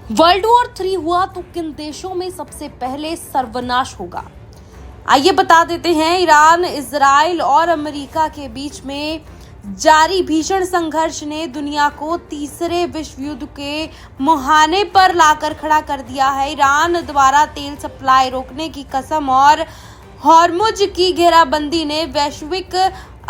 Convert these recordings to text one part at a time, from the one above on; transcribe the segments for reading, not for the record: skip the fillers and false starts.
World war 3 हुआ तो किन देशों में सबसे पहले सर्वनाश होगा? आइए बता देते हैं। ईरान, इजराइल और अमेरिका के बीच में जारी भीषण संघर्ष ने दुनिया को तीसरे विश्व युद्ध के मुहाने पर लाकर खड़ा कर दिया है। ईरान द्वारा तेल सप्लाई रोकने की कसम और हॉर्मुज की घेराबंदी ने वैश्विक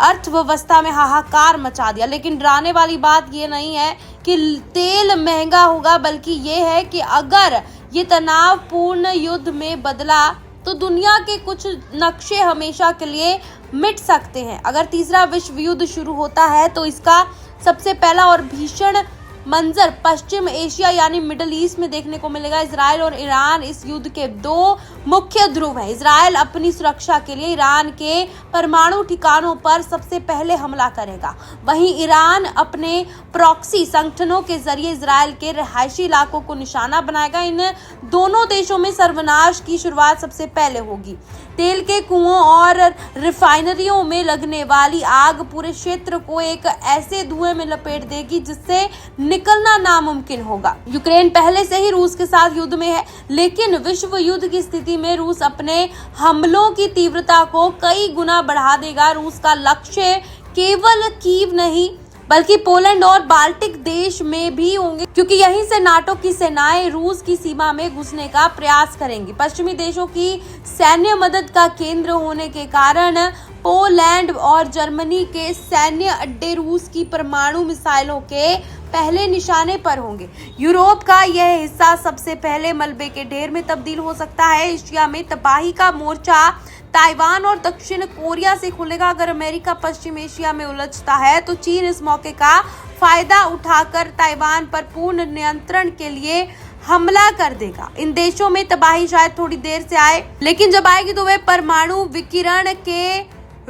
अर्थव्यवस्था में हाहाकार मचा दिया। लेकिन डराने वाली बात ये नहीं है कि तेल महंगा होगा, बल्कि ये है कि अगर ये तनावपूर्ण युद्ध में बदला तो दुनिया के कुछ नक्शे हमेशा के लिए मिट सकते हैं। अगर तीसरा विश्व युद्ध शुरू होता है तो इसका सबसे पहला और भीषण मंजर पश्चिम एशिया यानी मिडिल ईस्ट में देखने को मिलेगा। इजराइल और ईरान इस युद्ध के दो मुख्य ध्रुव हैं। इजराइल अपनी सुरक्षा के लिए ईरान के परमाणु ठिकानों पर सबसे पहले हमला करेगा, वहीं ईरान अपने प्रॉक्सी संगठनों के जरिए इजराइल के रिहायशी इलाकों को निशाना बनाएगा। इन दोनों देशों में सर्वनाश की शुरुआत सबसे पहले होगी। तेल के कुओं और रिफाइनरियों में लगने वाली आग पूरे क्षेत्र को एक ऐसे धुएं में लपेट देगी जिससे निकलना नामुमकिन होगा। यूक्रेन पहले से ही रूस के साथ युद्ध में है, लेकिन विश्व युद्ध की स्थिति में रूस अपने हमलों की तीव्रता को कई गुना बढ़ा देगा। रूस का लक्ष्य केवल कीव नहीं बल्कि पोलैंड और बाल्टिक देश में भी होंगे, क्योंकि यहीं से नाटो की सेनाएं रूस की सीमा में घुसने का प्रयास करेंगी। पश्चिमी देशों की सैन्य मदद का केंद्र होने के कारण पोलैंड और जर्मनी के सैन्य अड्डे रूस की परमाणु मिसाइलों के पहले निशाने पर होंगे। यूरोप का यह हिस्सा सबसे पहले मलबे के ढेर में तब्दील हो सकता है। एशिया में तबाही का मोर्चा ताइवान और दक्षिण कोरिया से खुलेगा। अगर अमेरिका पश्चिम एशिया में उलझता है तो चीन इस मौके का फायदा उठाकर ताइवान पर पूर्ण नियंत्रण के लिए हमला कर देगा। इन देशों में तबाही शायद थोड़ी देर से आए, लेकिन जब आएगी तो वह परमाणु विकिरण के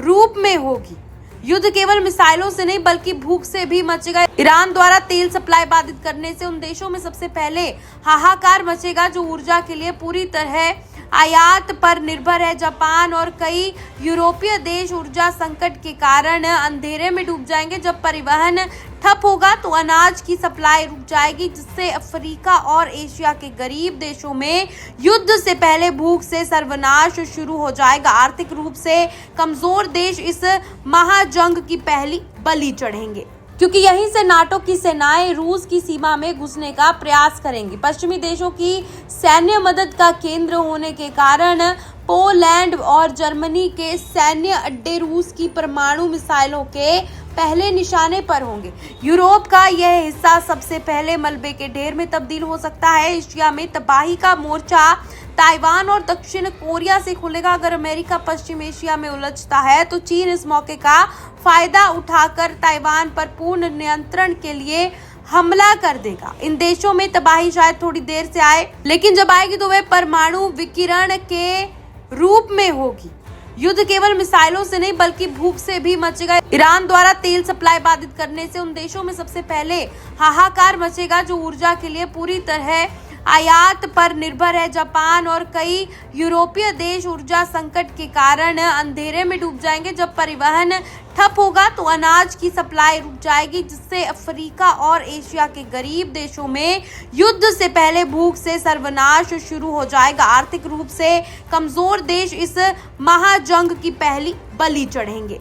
रूप में होगी। युद्ध केवल मिसाइलों से नहीं बल्कि भूख से भी मचेगा। ईरान द्वारा तेल सप्लाई बाधित करने से उन देशों में सबसे पहले हाहाकार मचेगा जो ऊर्जा के लिए पूरी तरह आयात पर निर्भर है। जापान और कई यूरोपीय देश ऊर्जा संकट के कारण अंधेरे में डूब जाएंगे। जब परिवहन ठप होगा तो अनाज की सप्लाई रुक जाएगी, जिससे अफ्रीका और एशिया के गरीब देशों में युद्ध से पहले भूख से सर्वनाश शुरू हो जाएगा। आर्थिक रूप से कमजोर देश इस महाजंग की पहली बलि चढ़ेंगे, क्योंकि यहीं से नाटो की सेनाएं रूस की सीमा में घुसने का प्रयास करेंगी। पश्चिमी देशों की सैन्य मदद का केंद्र होने के कारण पोलैंड और जर्मनी के सैन्य अड्डे रूस की परमाणु मिसाइलों के पहले निशाने पर होंगे। यूरोप का यह हिस्सा सबसे पहले मलबे के ढेर में तब्दील हो सकता है। एशिया में तबाही का मोर्चा ताइवान और दक्षिण कोरिया से खुलेगा। अगर अमेरिका पश्चिम एशिया में उलझता है तो चीन इस मौके का फायदा उठाकर ताइवान पर पूर्ण नियंत्रण के लिए हमला कर देगा। इन देशों में तबाही शायद थोड़ी देर से आए, लेकिन जब आएगी तो वह परमाणु विकिरण के रूप में होगी। युद्ध केवल मिसाइलों से नहीं बल्कि भूख से भी मचेगा। ईरान द्वारा तेल सप्लाई बाधित करने से उन देशों में सबसे पहले हाहाकार मचेगा जो ऊर्जा के लिए पूरी तरह आयात पर निर्भर है। जापान और कई यूरोपीय देश ऊर्जा संकट के कारण अंधेरे में डूब जाएंगे। जब परिवहन ठप होगा तो अनाज की सप्लाई रुक जाएगी, जिससे अफ्रीका और एशिया के गरीब देशों में युद्ध से पहले भूख से सर्वनाश शुरू हो जाएगा। आर्थिक रूप से कमजोर देश इस महाजंग की पहली बलि चढ़ेंगे।